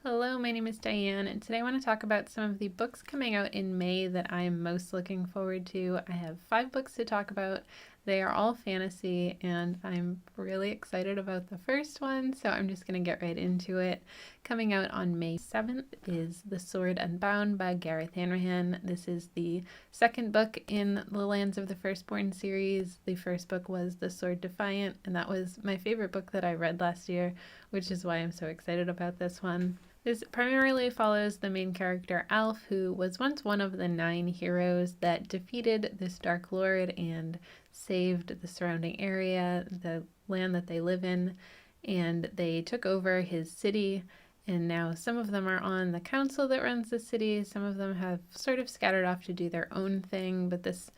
Hello, my name is Diane, and today I want to talk about some of the books coming out in May that I am most looking forward to. I have 5 books to talk about. They are all fantasy, and I'm really excited about the first one, so I'm just going to get right into it. Coming out on May 7th is The Sword Unbound by Gareth Hanrahan. This is the second book in the Lands of the Firstborn series. The first book was The Sword Defiant, and that was my favorite book that I read last year, which is why I'm so excited about this one. This primarily follows the main character Alf, who was once one of the 9 heroes that defeated this Dark Lord and saved the surrounding area, the land that they live in, and they took over his city. And now some of them are on the council that runs the city. Some of them have sort of scattered off to do their own thing, but this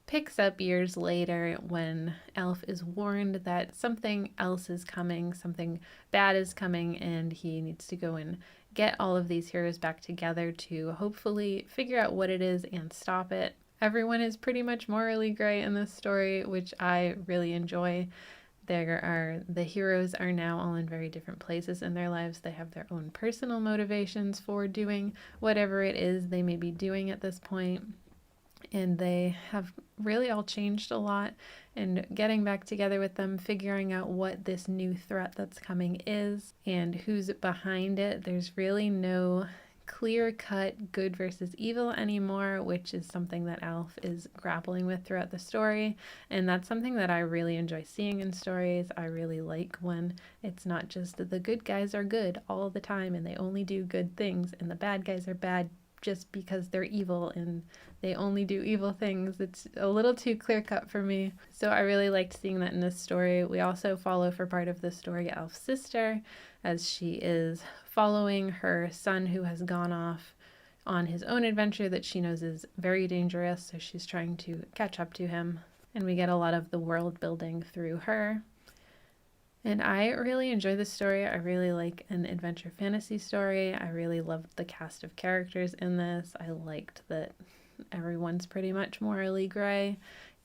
picks up years later when Elf is warned that something else is coming, something bad is coming, and he needs to go and get all of these heroes back together to hopefully figure out what it is and stop it. Everyone is pretty much morally gray in this story, which I really enjoy. The heroes are now all in very different places in their lives. They have their own personal motivations for doing whatever it is they may be doing at this point. And they have really all changed a lot, and getting back together with them, figuring out what this new threat that's coming is and who's behind it. There's really no clear-cut good versus evil anymore, which is something that Alf is grappling with throughout the story, and that's something that I really enjoy seeing in stories. I really like when it's not just that the good guys are good all the time and they only do good things, and the bad guys are bad just because they're evil and they only do evil things. It's a little too clear cut for me. So I really liked seeing that in this story. We also follow, for part of the story, Alf's sister, as she is following her son who has gone off on his own adventure that she knows is very dangerous. So she's trying to catch up to him. And we get a lot of the world building through her. And I really enjoy this story. I really like an adventure fantasy story. I really loved the cast of characters in this. I liked that everyone's pretty much morally gray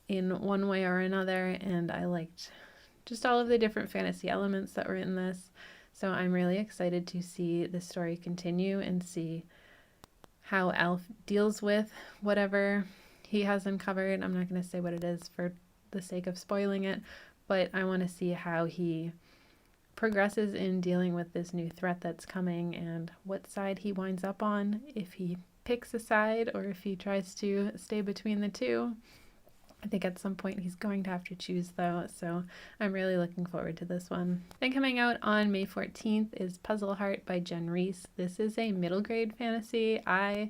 in one way or another, and I liked just all of the different fantasy elements that were in this. So I'm really excited to see this story continue and see how Alf deals with whatever he has uncovered. I'm not going to say what it is for the sake of spoiling it, but I want to see how he progresses in dealing with this new threat that's coming and what side he winds up on, if he picks a side or if he tries to stay between the two. I think at some point he's going to have to choose though, so I'm really looking forward to this one. Then coming out on May 14th is Puzzleheart by Jen Reese. This is a middle grade fantasy. I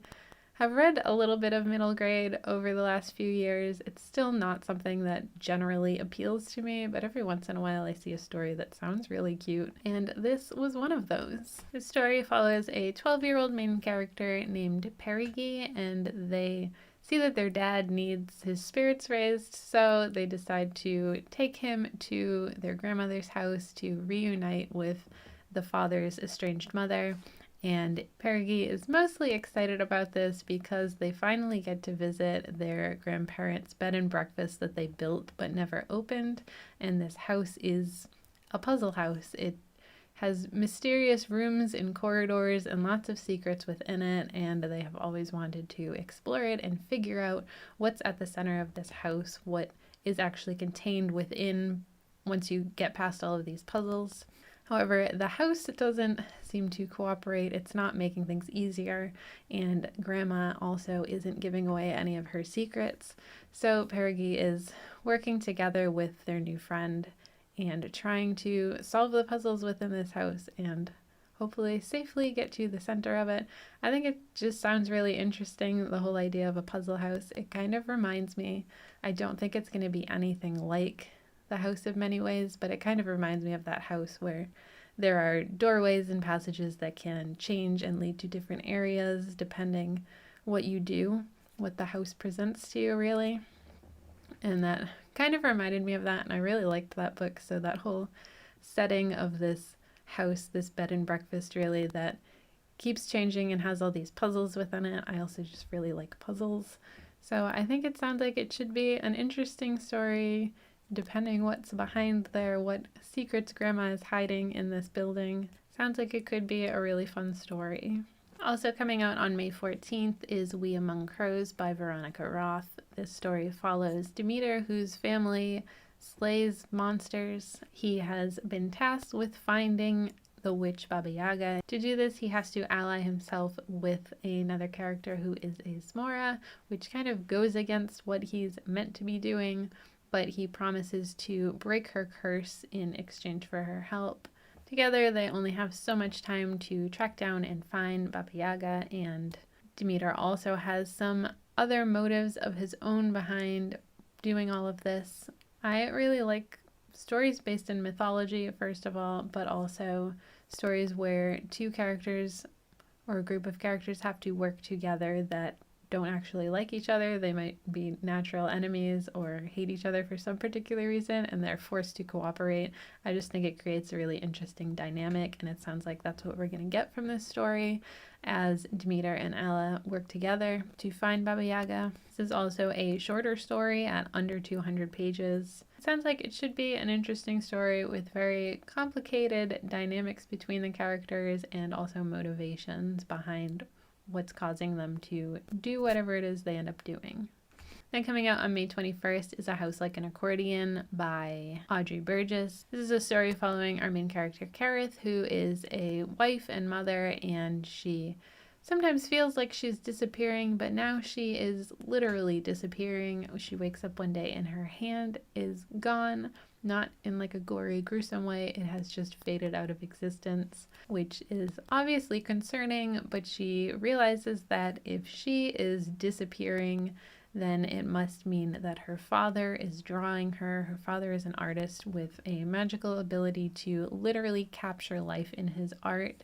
have read a little bit of middle grade over the last few years. It's still not something that generally appeals to me, but every once in a while I see a story that sounds really cute, and this was one of those. This story follows a 12-year-old main character named Perigi, and they see that their dad needs his spirits raised, so they decide to take him to their grandmother's house to reunite with the father's estranged mother. And Perigi is mostly excited about this because they finally get to visit their grandparents' bed and breakfast that they built but never opened. And this house is a puzzle house. It has mysterious rooms and corridors and lots of secrets within it, and they have always wanted to explore it and figure out what's at the center of this house, what is actually contained within once you get past all of these puzzles. However, the house doesn't seem to cooperate. It's not making things easier, and Grandma also isn't giving away any of her secrets. So Perigi is working together with their new friend and trying to solve the puzzles within this house and hopefully safely get to the center of it. I think it just sounds really interesting, the whole idea of a puzzle house. It kind of reminds me, I don't think it's going to be anything like the House of Many Ways, but it kind of reminds me of that house where there are doorways and passages that can change and lead to different areas depending what you do, what the house presents to you, really. And that kind of reminded me of that, and I really liked that book. So that whole setting of this house, this bed and breakfast, really, that keeps changing and has all these puzzles within it. I also just really like puzzles. So I think it sounds like it should be an interesting story, depending what's behind there, what secrets Grandma is hiding in this building. Sounds like it could be a really fun story. Also coming out on May 14th is We Among Crows by Veronica Roth. This story follows Demeter, whose family slays monsters. He has been tasked with finding the witch Baba Yaga. To do this, he has to ally himself with another character who is a Smora, which kind of goes against what he's meant to be doing, but he promises to break her curse in exchange for her help. Together, they only have so much time to track down and find Baba Yaga, and Demeter also has some other motives of his own behind doing all of this. I really like stories based in mythology, first of all, but also stories where two characters or a group of characters have to work together that don't actually like each other. They might be natural enemies or hate each other for some particular reason, and they're forced to cooperate. I just think it creates a really interesting dynamic, and it sounds like that's what we're going to get from this story as Demeter and Ella work together to find Baba Yaga. This is also a shorter story at under 200 pages. It sounds like it should be an interesting story with very complicated dynamics between the characters and also motivations behind what's causing them to do whatever it is they end up doing. Then coming out on May 21st is A House Like an Accordion by Audrey Burgess. This is a story following our main character, Kareth, who is a wife and mother, and she sometimes feels like she's disappearing, but now she is literally disappearing. She wakes up one day and her hand is gone. Not in like a gory, gruesome way, it has just faded out of existence, which is obviously concerning, but she realizes that if she is disappearing, then it must mean that her father is drawing her. Her father is an artist with a magical ability to literally capture life in his art,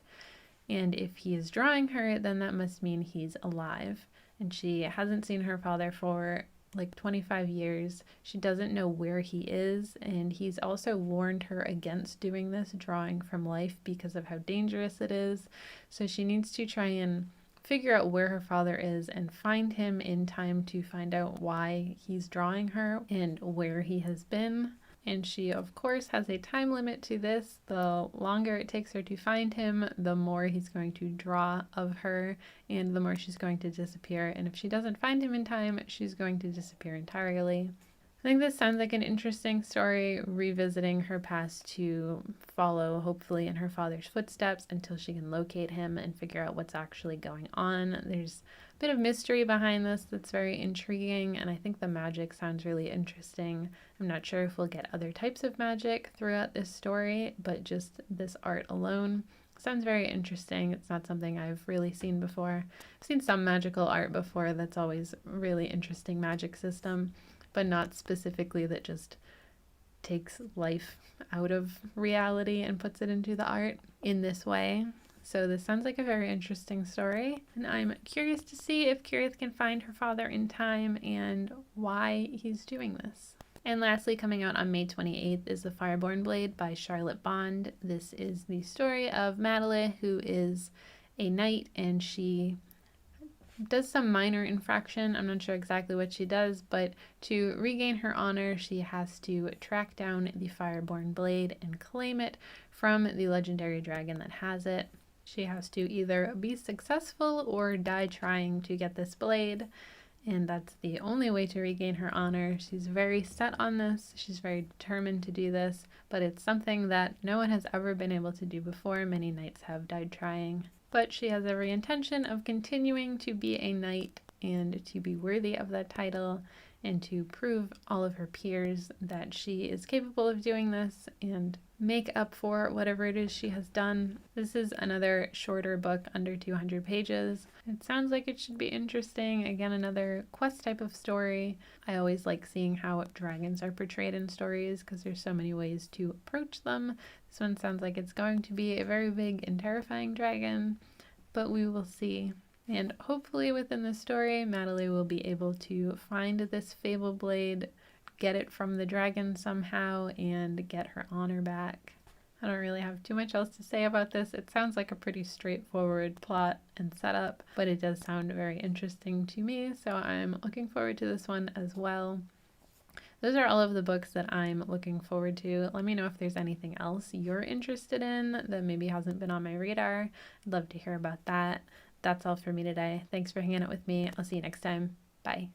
and if he is drawing her, then that must mean he's alive. And she hasn't seen her father for like 25 years. She doesn't know where he is, and he's also warned her against doing this drawing from life because of how dangerous it is. So she needs to try and figure out where her father is and find him in time to find out why he's drawing her and where he has been. And she, of course, has a time limit to this. The longer it takes her to find him, the more he's going to draw of her, and the more she's going to disappear. And if she doesn't find him in time, she's going to disappear entirely. I think this sounds like an interesting story, revisiting her past to follow, hopefully, in her father's footsteps until she can locate him and figure out what's actually going on. There's a bit of mystery behind this that's very intriguing, and I think the magic sounds really interesting. I'm not sure if we'll get other types of magic throughout this story, but just this art alone sounds very interesting. It's not something I've really seen before. I've seen some magical art before that's always a really interesting magic system, but not specifically that just takes life out of reality and puts it into the art in this way. So this sounds like a very interesting story, and I'm curious to see if Kirith can find her father in time and why he's doing this. And lastly, coming out on May 28th is The Fireborne Blade by Charlotte Bond. This is the story of Madeline, who is a knight, and she does some minor infraction. I'm not sure exactly what she does, but to regain her honor, she has to track down the Fireborne Blade and claim it from the legendary dragon that has it. She has to either be successful or die trying to get this blade, and that's the only way to regain her honor. She's very set on this. She's very determined to do this, but it's something that no one has ever been able to do before. Many knights have died trying. But she has every intention of continuing to be a knight and to be worthy of that title and to prove all of her peers that she is capable of doing this and make up for whatever it is she has done. This is another shorter book, under 200 pages. It sounds like it should be interesting. Again, another quest type of story. I always like seeing how dragons are portrayed in stories because there's so many ways to approach them. This one sounds like it's going to be a very big and terrifying dragon, but we will see. And hopefully within the story, Madeline will be able to find this Fable Blade, get it from the dragon somehow, and get her honor back. I don't really have too much else to say about this. It sounds like a pretty straightforward plot and setup, but it does sound very interesting to me, so I'm looking forward to this one as well. those are all of the books that I'm looking forward to. Let me know if there's anything else you're interested in that maybe hasn't been on my radar. I'd love to hear about that. That's all for me today. Thanks for hanging out with me. I'll see you next time. Bye.